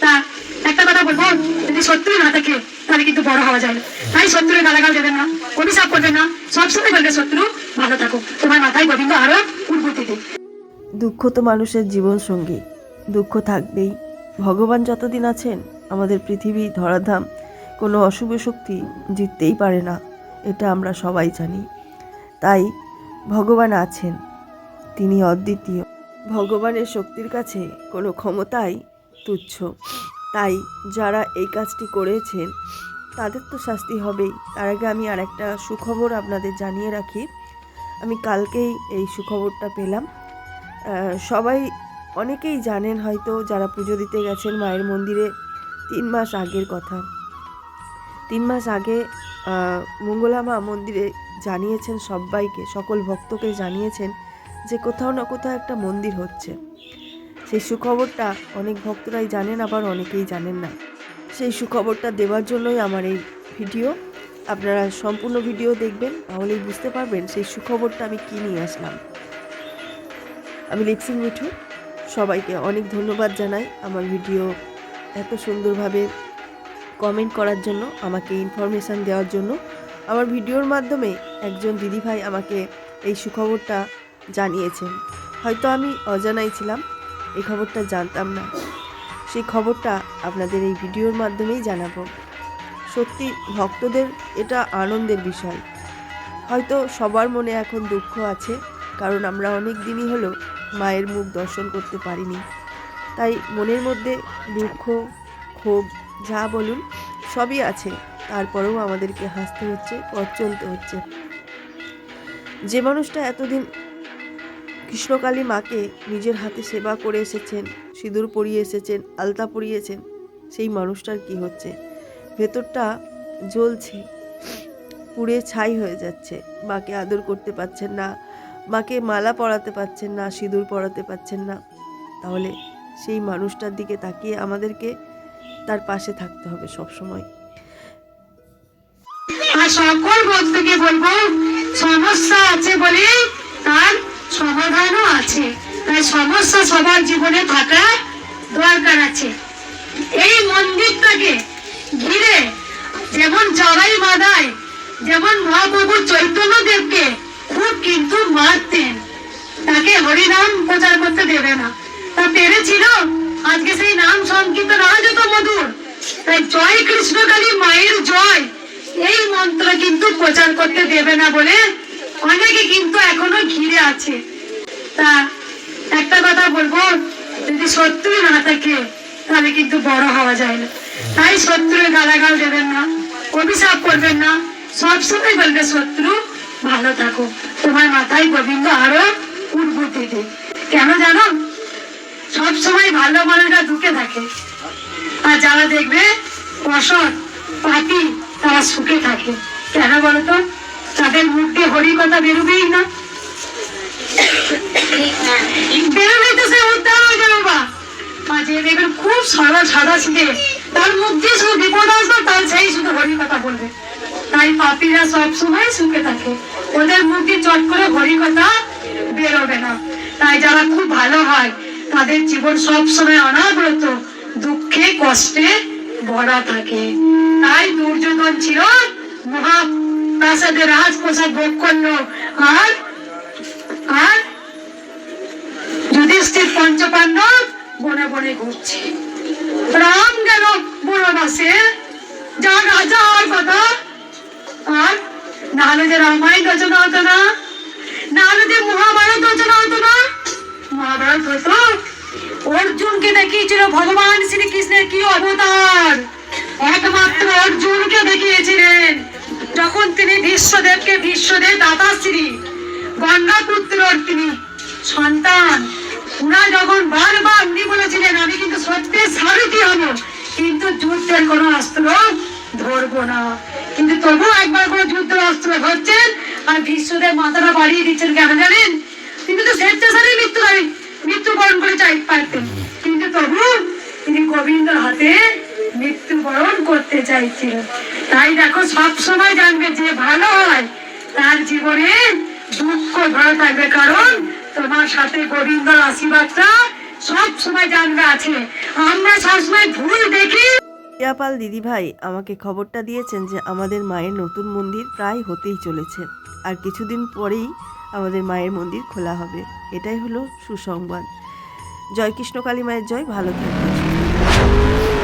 তা একটা কথা বলবো, যদি শত্রু না থাকে তাহলে কিন্তু বড় হওয়া যায় না। তাই শত্রুর গালাগাল দেবেন না, অভিশাপ করবেন না, সবসময় বলবে শত্রু ভালো থাকো, তোমার মাথায় গোবিন্দ আরো উন্নতি দিক। দুঃখ তো মানুষের জীবন সঙ্গী, দুঃখ থাকবেই। ভগবান যতদিন আছেন আমাদের পৃথিবী ধরাধাম কোনো অশুভ শক্তি জিততেই পারে না, এটা আমরা সবাই জানি। তাই ভগবান আছেন, তিনি অদ্বিতীয়। ভগবানের শক্তির কাছে কোনো ক্ষমতাই তুচ্ছ। তাই যারা এই কাজটি করেছেন তাদের তো শাস্তি হবেই। তার আগে আমি আর একটা সুখবর আপনাদের জানিয়ে রাখি। আমি কালকেই এই সুখবরটা পেলাম। সবাই অনেকেই জানেন হয়তো, যারা পুজো দিতে গেছেন মায়ের মন্দিরে 3 মাস আগের কথা। 3 মাস আগে মঙ্গলা মা মন্দিরে জানিয়েছেন সবাইকে, সকল ভক্তকে জানিয়েছেন যে কোথাও না কোথাও একটা মন্দির হচ্ছে। সেই সুখবরটা অনেক ভক্তরাই জানেন, আবার অনেকেই জানেন না। সেই সুখবরটা দেওয়ার জন্যই আমার এই ভিডিও। আপনারা সম্পূর্ণ ভিডিও দেখবেন, তাহলেই বুঝতে পারবেন সেই সুখবরটা আমি কী নিয়ে আসলাম। আমি লিপসিং মিঠু, সবাইকে অনেক ধন্যবাদ জানাই আমার ভিডিও এত সুন্দরভাবে কমেন্ট করার জন্য, আমাকে ইনফরমেশান দেওয়ার জন্য। আমার ভিডিওর মাধ্যমে একজন দিদিভাই আমাকে এই সুখবরটা জানিয়েছেন। হয়তো আমি অজানাই ছিলাম, এই খবরটা জানতাম না। সেই খবরটা আপনাদের এই ভিডিওর মাধ্যমেই জানাবো। সত্যি ভক্তদের এটা আনন্দের বিষয়। হয়তো সবার মনে এখন দুঃখ আছে, কারণ আমরা অনেক দিনই হলো মায়ের মুখ দর্শন করতে পারিনি। তাই মনের মধ্যে দুঃখ, ক্ষোভ যা বলুন সবই আছে। তারপরেও আমাদেরকে হাসতে হচ্ছে, পথ চলতে হচ্ছে। যে মানুষটা এতদিন কৃষ্ণকালী মাকে নিজের হাতে সেবা করে এসেছেন, সিঁদুর পরিয়ে এসেছেন, আলতা পরিয়েছেন, সেই মানুষটার কি হচ্ছে? ভেতরটা জ্বলছে, পুড়ে ছাই হয়ে যাচ্ছে। মাকে আদর করতে পারছেন না, মাকে মালা পরাতে পারছেন না, সিঁদুর পরাতে পারছেন না। তাহলে সেই মানুষটার দিকে তাকিয়ে আমাদেরকে তার পাশে থাকতে হবে সব সময়। আর সকল বন্ধুকে বলবো, সমস্যা আছে বলে তার সমাধানও আছে। তাই সমস্যা সবার জীবনে থাকা দরকার আছে। এই মন্দিরটাকে ঘিরে যেমন জগাই বাঁধায়, যেমন মহাপ্রভু চৈতন্য দেবকে খুব কিন্তু মারতেন, তাকে হরিনাম প্রচার করতে দেবে না। তা পেরেছিল, আজকে সেই নাম সংকীর্তন আজ তো মধুর। তাই জয় কৃষ্ণকালী মায়ের জয়, এই মন্ত্র কিন্তু প্রচার করতে দেবে না বলে অনেকে কিন্তু এখনো ঘিরে আছে। তা একটা কথা বলবো, যদি শত্রু না থাকে তাহলে কিন্তু বড় হওয়া যায় না। তাই শত্রুর গালাগাল দেবেন না, অভিশাপ করবেন না, সবসময় বলবে শত্রু ভালো থাকো, তোমার মাথায় গোবিন্দ আরো উন্নতি দিক। কেন জানো? সবসময় ভালো মানুষরা দুঃখে থাকে, আর যারা দেখবে অসৎ পাপী তারা সুখে থাকে। কেন বলতো? তাদের মুখ দিয়ে হরি কথা বেরোবেই না, বেরোবেই তো সে উদ্ধার হয়ে যাবে। বা যে দেখবেন খুব সরল সাদা সিধে, তার মুখ দিয়ে শুধু বিপদ আসবে, তার সেই শুধু হরি কথা বলবে। তাই পাপীরা সবসময় সুখে থাকে, ওদের মুখ দিয়ে চট করে হরি কথা বেরোবে না। তাই যারা খুব ভালো হয় তাদের জীবন সবসময় অনাবরত দুঃখে কষ্টে ভরা থাকে। তাই দুর্যোধন ছিল মহাপ্রাসাদে রাজপ্রসাদ ভোগ করলো, আর আর যুধিষ্ঠির পঞ্চপাণ্ডব বনে বনে ঘুরছে। রাম গেল বনবাসে, যা রাজা হওয়ার কথা। আর নাহলে যে রামায়ণ রচনা হতো না, নাহলে যে মহাভারত রচনা হতো না। মহাভারত হতো, অর্জুনকে দেখিয়েছিল ভগবান শ্রীকৃষ্ণের কি অবতার, একমাত্র অর্জুনকে দেখিয়েছিলেন। যখন তিনি বিশ্বদেব দাতাশ্রী গঙ্গাপুত্র তিনি সন্তান, উনার যখন বারবার উনি বলেছিলেন আমি কিন্তু সত্যের সারথি হব, কিন্তু যুদ্ধের কোনো অস্ত্র ধরবো না। কিন্তু তবুও একবার করে যুদ্ধের অস্ত্র ধরছেন, আর বিশ্বদেব মাথাটা বাড়িয়ে দিচ্ছেন। কেন জানেন? তিনি তো স্বেচ্ছাচারী মৃত্যুবরণ করে পারতেন, কিন্তু তবু তিনি গোবিন্দর হাতে মৃত্যুবরণ করতে চাইছিলেন। তাই দেখো, সব সময় জানবে যে ভালো হয় তার জীবনে দুঃখ ভরা থাকবে, কারণ তোমার সাথে গোবিন্দর আশীর্বাদটা সব সময় জানবে আছে। আমরা সবসময় ভুল জয়া পাল দিদিভাই আমাকে খবরটা দিয়েছেন যে আমাদের মায়ের নতুন মন্দির প্রায় হতেই চলেছে, আর কিছুদিন পরেই আমাদের মায়ের মন্দির খোলা হবে। এটাই হলো সুসংবাদ। জয় কৃষ্ণ কালী মায়ের জয়। ভালো থাকবেন।